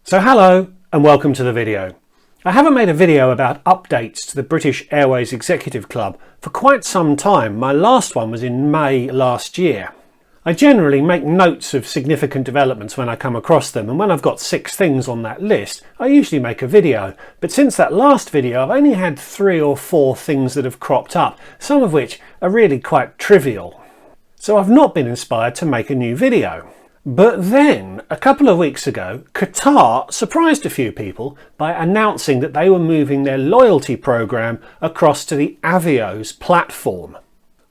So hello and welcome to the video. I haven't made a video about updates to the British Airways Executive Club for quite some time. My last one was in May last year. I generally make notes of significant developments when I come across them, and when I've got 6 things on that list, I usually make a video. But since that last video, I've only had 3 or 4 things that have cropped up, some of which are really quite trivial. So I've not been inspired to make a new video. But then, a couple of weeks ago, Qatar surprised a few people by announcing that they were moving their loyalty program across to the avios platform,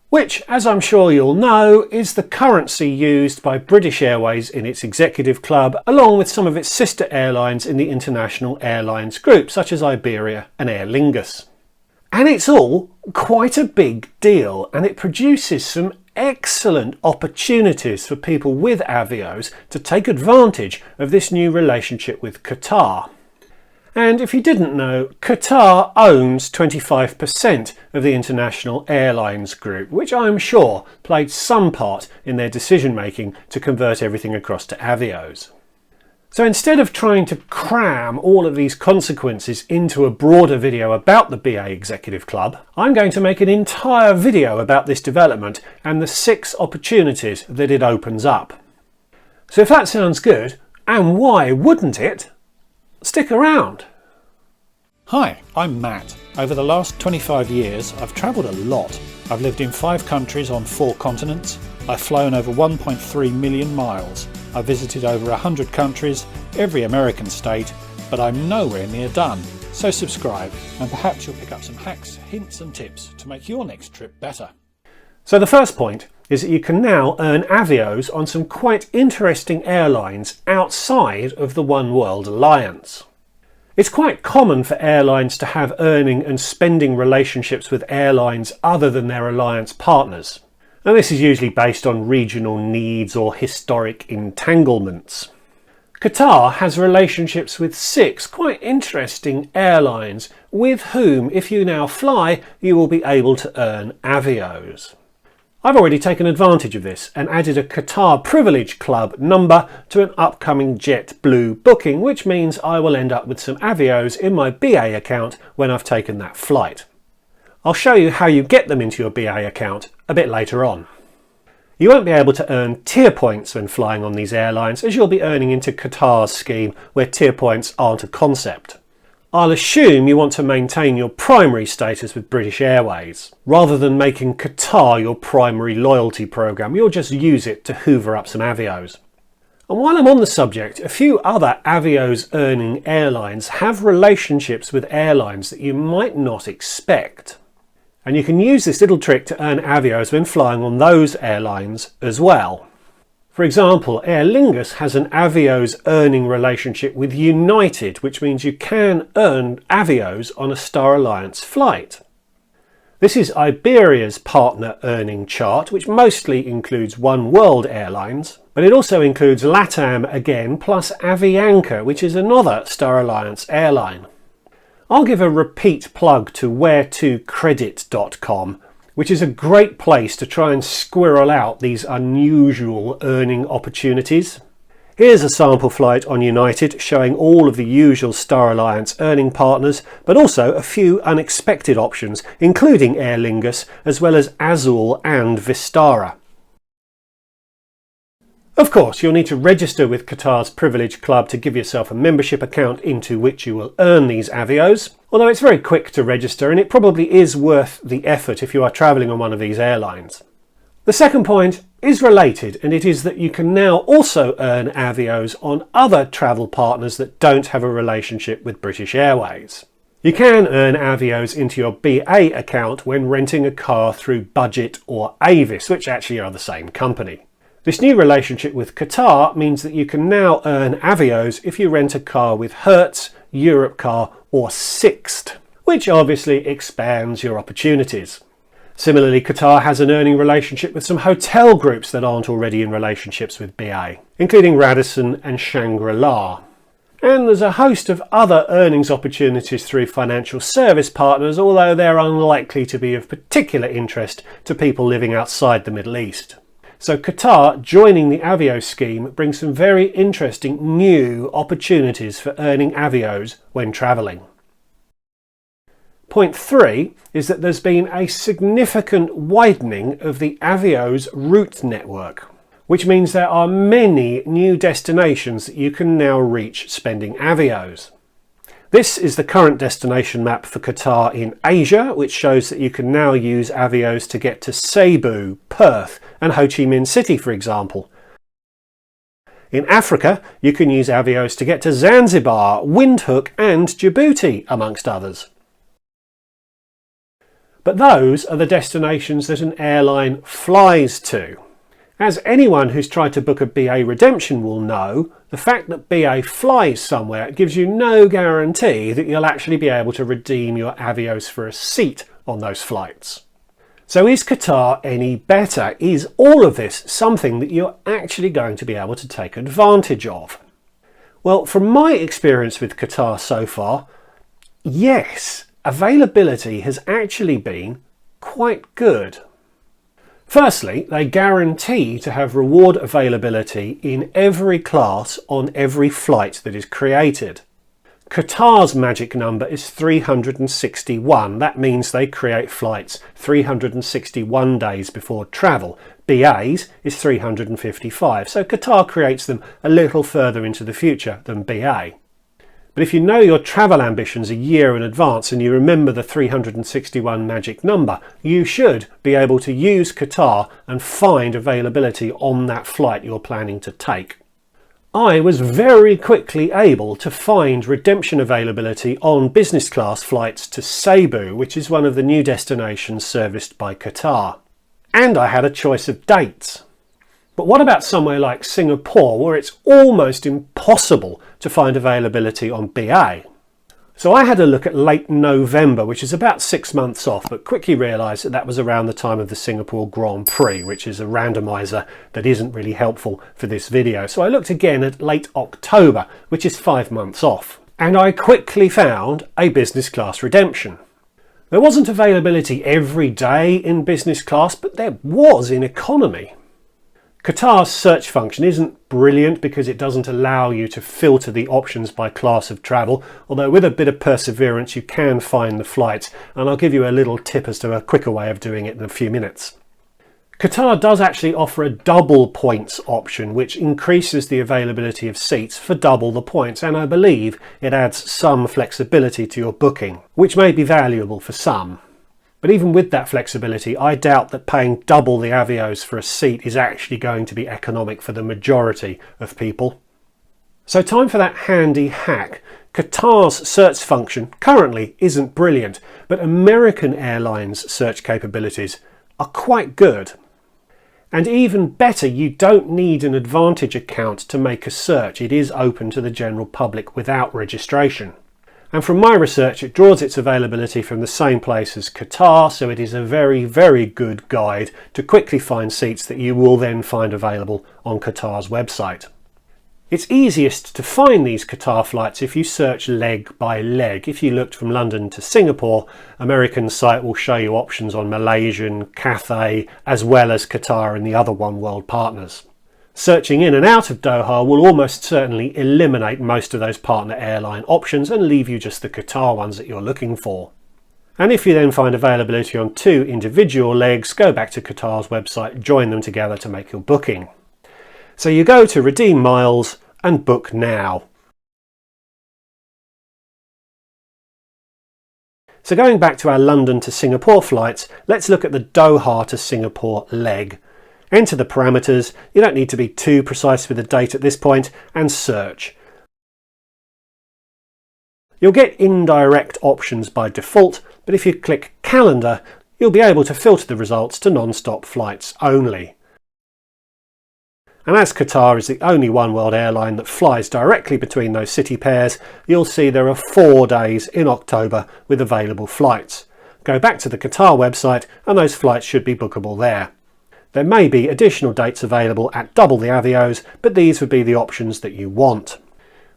which, as I'm sure you'll know, is the currency used by British Airways in its executive club, along with some of its sister airlines in the international airlines group, such as Iberia and Aer Lingus. And it's all quite a big deal, and it produces some excellent opportunities for people with avios to take advantage of this new relationship with Qatar. And if you didn't know, Qatar owns 25% of the international airlines group, which I'm sure played some part in their decision making to convert everything across to avios. So instead of trying to cram all of these consequences into a broader video about the BA Executive Club, I'm going to make an entire video about this development and the 6 opportunities that it opens up. So if that sounds good, and why wouldn't it? Stick around. Hi, I'm Matt. Over the last 25 years, I've travelled a lot. I've lived in 5 countries on 4 continents. I've flown over 1.3 million miles. I've visited over 100 countries, every American state, but I'm nowhere near done. So subscribe, and perhaps you'll pick up some hacks, hints and tips to make your next trip better. So the first point is that you can now earn avios on some quite interesting airlines outside of the One World Alliance. It's quite common for airlines to have earning and spending relationships with airlines other than their alliance partners. And this is usually based on regional needs or historic entanglements. Qatar has relationships with 6 quite interesting airlines with whom, if you now fly, you will be able to earn avios. I've already taken advantage of this and added a Qatar Privilege Club number to an upcoming JetBlue booking, which means I will end up with some avios in my BA account when I've taken that flight. I'll show you how you get them into your BA account a bit later on. You won't be able to earn tier points when flying on these airlines, as you'll be earning into Qatar's scheme where tier points aren't a concept. I'll assume you want to maintain your primary status with British Airways. Rather than making Qatar your primary loyalty program, you'll just use it to hoover up some avios. And while I'm on the subject, a few other avios earning airlines have relationships with airlines that you might not expect. And you can use this little trick to earn avios when flying on those airlines as well. For example, Aer Lingus has an avios earning relationship with United, which means you can earn avios on a Star Alliance flight. This is Iberia's partner earning chart, which mostly includes One World Airlines, but it also includes LATAM again, plus Avianca, which is another Star Alliance airline. I'll give a repeat plug to wheretocredit.com, which is a great place to try and squirrel out these unusual earning opportunities. Here's a sample flight on United showing all of the usual Star Alliance earning partners, but also a few unexpected options, including Aer Lingus, as well as Azul and Vistara. Of course, you'll need to register with Qatar's Privilege Club to give yourself a membership account into which you will earn these avios, although it's very quick to register and it probably is worth the effort if you are travelling on one of these airlines. The second point is related, and it is that you can now also earn avios on other travel partners that don't have a relationship with British Airways. You can earn avios into your BA account when renting a car through Budget or Avis, which actually are the same company. This new relationship with Qatar means that you can now earn avios if you rent a car with Hertz, Europcar or Sixt, which obviously expands your opportunities. Similarly, Qatar has an earning relationship with some hotel groups that aren't already in relationships with BA, including Radisson and Shangri-La. And there's a host of other earnings opportunities through financial service partners, although they're unlikely to be of particular interest to people living outside the Middle East. So Qatar joining the avios scheme brings some very interesting new opportunities for earning avios when travelling. Point 3 is that there's been a significant widening of the avios route network, which means there are many new destinations that you can now reach spending avios. This is the current destination map for Qatar in Asia, which shows that you can now use avios to get to Cebu, Perth and Ho Chi Minh City, for example. In Africa, you can use avios to get to Zanzibar, Windhoek and Djibouti, amongst others. But those are the destinations that an airline flies to. As anyone who's tried to book a BA redemption will know, the fact that BA flies somewhere gives you no guarantee that you'll actually be able to redeem your avios for a seat on those flights. So is Qatar any better? Is all of this something that you're actually going to be able to take advantage of? Well, from my experience with Qatar so far, yes, availability has actually been quite good. Firstly, they guarantee to have reward availability in every class on every flight that is created. Qatar's magic number is 361. That means they create flights 361 days before travel. BA's is 355, so Qatar creates them a little further into the future than BA. But if you know your travel ambitions a year in advance and you remember the 361 magic number, you should be able to use Qatar and find availability on that flight you're planning to take. I was very quickly able to find redemption availability on business class flights to Cebu, which is one of the new destinations serviced by Qatar. And I had a choice of dates. But what about somewhere like Singapore, where it's almost impossible to find availability on BA? So I had a look at late November, which is about 6 months off, but quickly realised that that was around the time of the Singapore Grand Prix, which is a randomiser that isn't really helpful for this video. So I looked again at late October, which is 5 months off, and I quickly found a business class redemption. There wasn't availability every day in business class, but there was in economy. Qatar's search function isn't brilliant because it doesn't allow you to filter the options by class of travel, although with a bit of perseverance you can find the flights, and I'll give you a little tip as to a quicker way of doing it in a few minutes. Qatar does actually offer a double points option, which increases the availability of seats for double the points, and I believe it adds some flexibility to your booking, which may be valuable for some. But even with that flexibility, I doubt that paying double the avios for a seat is actually going to be economic for the majority of people. So time for that handy hack. Qatar's search function currently isn't brilliant, but American Airlines search capabilities are quite good. And even better, you don't need an Advantage account to make a search. It is open to the general public without registration. And from my research, it draws its availability from the same place as Qatar, so it is a very, very good guide to quickly find seats that you will then find available on Qatar's website. It's easiest to find these Qatar flights if you search leg by leg. If you looked from London to Singapore, American site will show you options on Malaysian, Cathay, as well as Qatar and the other One World partners. Searching in and out of Doha will almost certainly eliminate most of those partner airline options and leave you just the Qatar ones that you're looking for. And if you then find availability on 2 individual legs, go back to Qatar's website, join them together to make your booking. So you go to redeem miles and book now. So going back to our London to Singapore flights, let's look at the Doha to Singapore leg. Enter the parameters, you don't need to be too precise with the date at this point, and search. You'll get indirect options by default, but if you click calendar, you'll be able to filter the results to non-stop flights only. And as Qatar is the only One World airline that flies directly between those city pairs, you'll see there are 4 days in October with available flights. Go back to the Qatar website and those flights should be bookable there. There may be additional dates available at double the avios, but these would be the options that you want.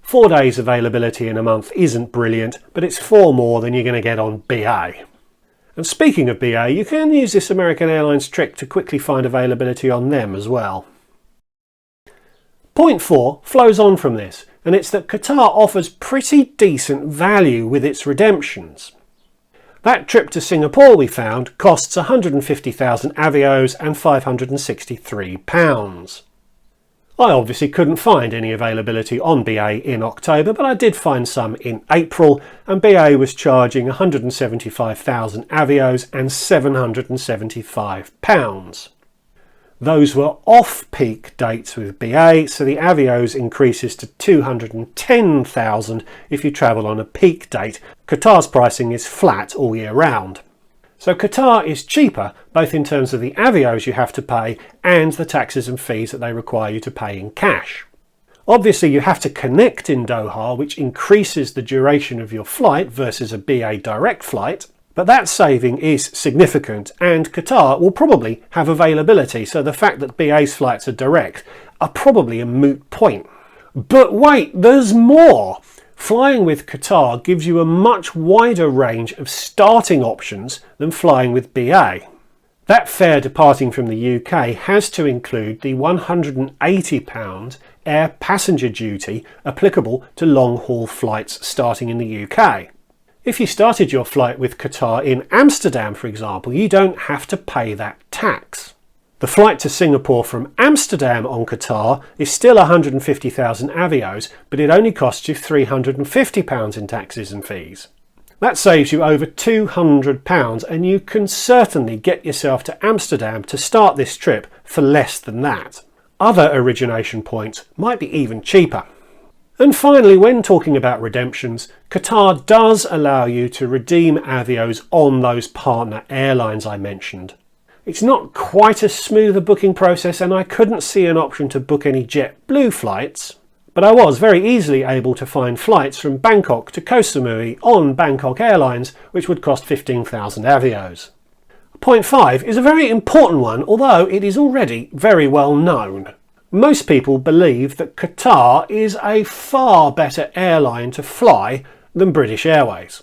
4 days availability in a month isn't brilliant, but it's 4 more than you're going to get on BA. And speaking of BA, you can use this American Airlines trick to quickly find availability on them as well. Point 4 flows on from this, and it's that Qatar offers pretty decent value with its redemptions. That trip to Singapore, we found, costs 150,000 avios and £563. I obviously couldn't find any availability on BA in October, but I did find some in April, and BA was charging 175,000 avios and £775. Those were off-peak dates with BA, so the avios increases to 210,000 if you travel on a peak date. Qatar's pricing is flat all year round. So Qatar is cheaper, both in terms of the avios you have to pay and the taxes and fees that they require you to pay in cash. Obviously you have to connect in Doha, which increases the duration of your flight versus a BA direct flight, but that saving is significant, and Qatar will probably have availability, so the fact that BA's flights are direct are probably a moot point. But wait, there's more! Flying with Qatar gives you a much wider range of starting options than flying with BA. That fare departing from the UK has to include the £180 air passenger duty applicable to long-haul flights starting in the UK. If you started your flight with Qatar in Amsterdam, for example, you don't have to pay that tax. The flight to Singapore from Amsterdam on Qatar is still 150,000 avios, but it only costs you £350 in taxes and fees. That saves you over £200, and you can certainly get yourself to Amsterdam to start this trip for less than that. Other origination points might be even cheaper. And finally, when talking about redemptions, Qatar does allow you to redeem avios on those partner airlines I mentioned. It's not quite as smooth a booking process, and I couldn't see an option to book any JetBlue flights, but I was very easily able to find flights from Bangkok to Koh Samui on Bangkok Airlines, which would cost 15,000 avios. Point 5 is a very important one, although it is already very well known. Most people believe that Qatar is a far better airline to fly than British Airways,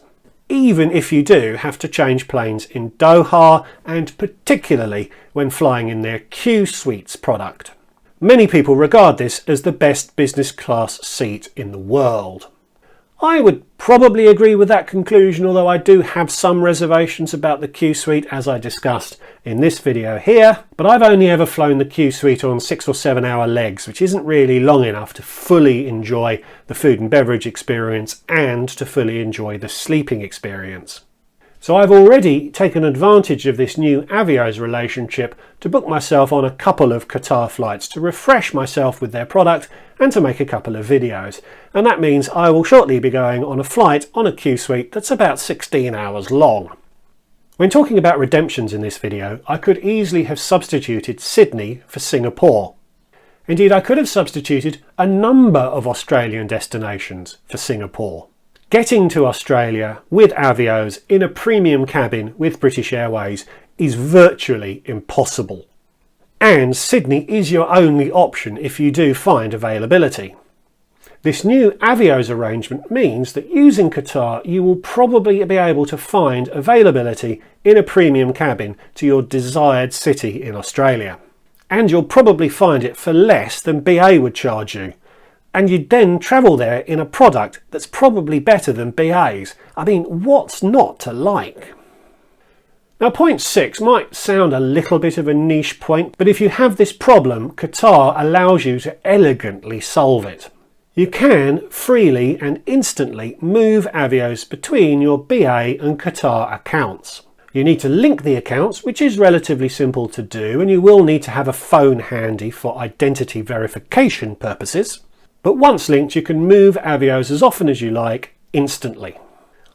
even if you do have to change planes in Doha, and particularly when flying in their Q Suites product. Many people regard this as the best business class seat in the world. I would probably agree with that conclusion, although I do have some reservations about the Q Suite, as I discussed in this video here. But I've only ever flown the Q Suite on 6 or 7 hour legs, which isn't really long enough to fully enjoy the food and beverage experience and to fully enjoy the sleeping experience. So I've already taken advantage of this new Avios relationship to book myself on a couple of Qatar flights to refresh myself with their product and to make a couple of videos. And that means I will shortly be going on a flight on a Q Suite that's about 16 hours long. When talking about redemptions in this video, I could easily have substituted Sydney for Singapore. Indeed, I could have substituted a number of Australian destinations for Singapore. Getting to Australia with Avios in a premium cabin with British Airways is virtually impossible. And Sydney is your only option if you do find availability. This new Avios arrangement means that using Qatar you will probably be able to find availability in a premium cabin to your desired city in Australia. And you'll probably find it for less than BA would charge you. And you'd then travel there in a product that's probably better than BA's. I mean, what's not to like? Now, point 6 might sound a little bit of a niche point, but if you have this problem, Qatar allows you to elegantly solve it. You can freely and instantly move Avios between your BA and Qatar accounts. You need to link the accounts, which is relatively simple to do, and you will need to have a phone handy for identity verification purposes. But once linked, you can move Avios as often as you like, instantly.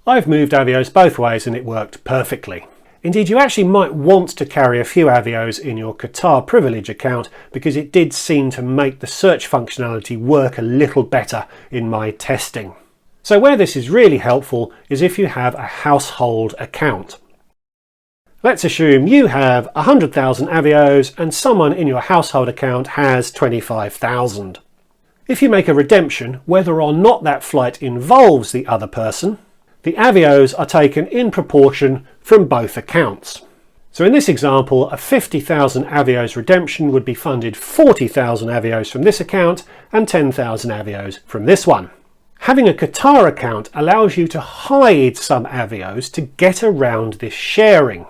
I've moved Avios both ways and it worked perfectly. Indeed, you actually might want to carry a few Avios in your Qatar Privilege account because it did seem to make the search functionality work a little better in my testing. So where this is really helpful is if you have a household account. Let's assume you have 100,000 Avios and someone in your household account has 25,000. If you make a redemption, whether or not that flight involves the other person, The avios are taken in proportion from both accounts. So in this example, a 50,000 avios redemption would be funded 40,000 avios from this account and 10,000 avios from this one. Having a Qatar account allows you to hide some avios to get around this sharing.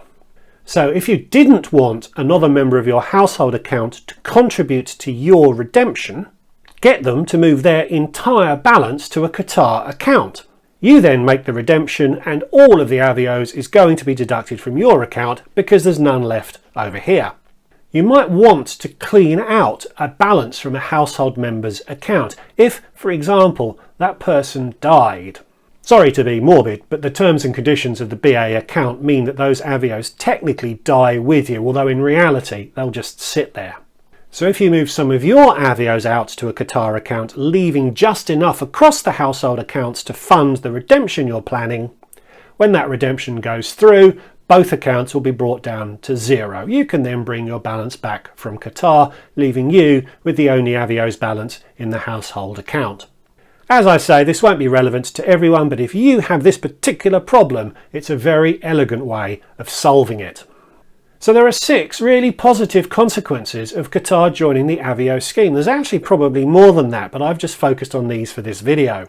So if you didn't want another member of your household account to contribute to your redemption, get them to move their entire balance to a Qatar account. You then make the redemption and all of the avios is going to be deducted from your account because there's none left over here. You might want to clean out a balance from a household member's account if, for example, that person died. Sorry to be morbid, but the terms and conditions of the BA account mean that those avios technically die with you, although in reality they'll just sit there. So if you move some of your avios out to a Qatar account, leaving just enough across the household accounts to fund the redemption you're planning, when that redemption goes through, both accounts will be brought down to zero. You can then bring your balance back from Qatar, leaving you with the only avios balance in the household account. As I say, this won't be relevant to everyone, but if you have this particular problem, it's a very elegant way of solving it. So there are 6 really positive consequences of Qatar joining the Avio scheme. There's actually probably more than that, but I've just focused on these for this video.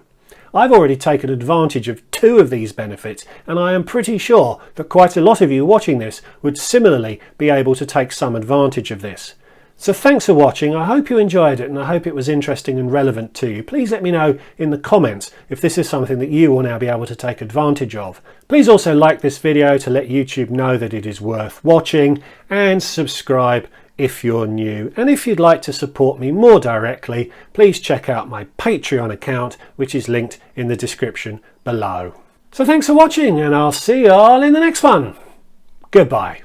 I've already taken advantage of 2 of these benefits, and I am pretty sure that quite a lot of you watching this would similarly be able to take some advantage of this. So thanks for watching. I hope you enjoyed it and I hope it was interesting and relevant to you. Please let me know in the comments if this is something that you will now be able to take advantage of. Please also like this video to let YouTube know that it is worth watching, and subscribe if you're new. And if you'd like to support me more directly, please check out my Patreon account, which is linked in the description below. So thanks for watching, and I'll see you all in the next one. Goodbye.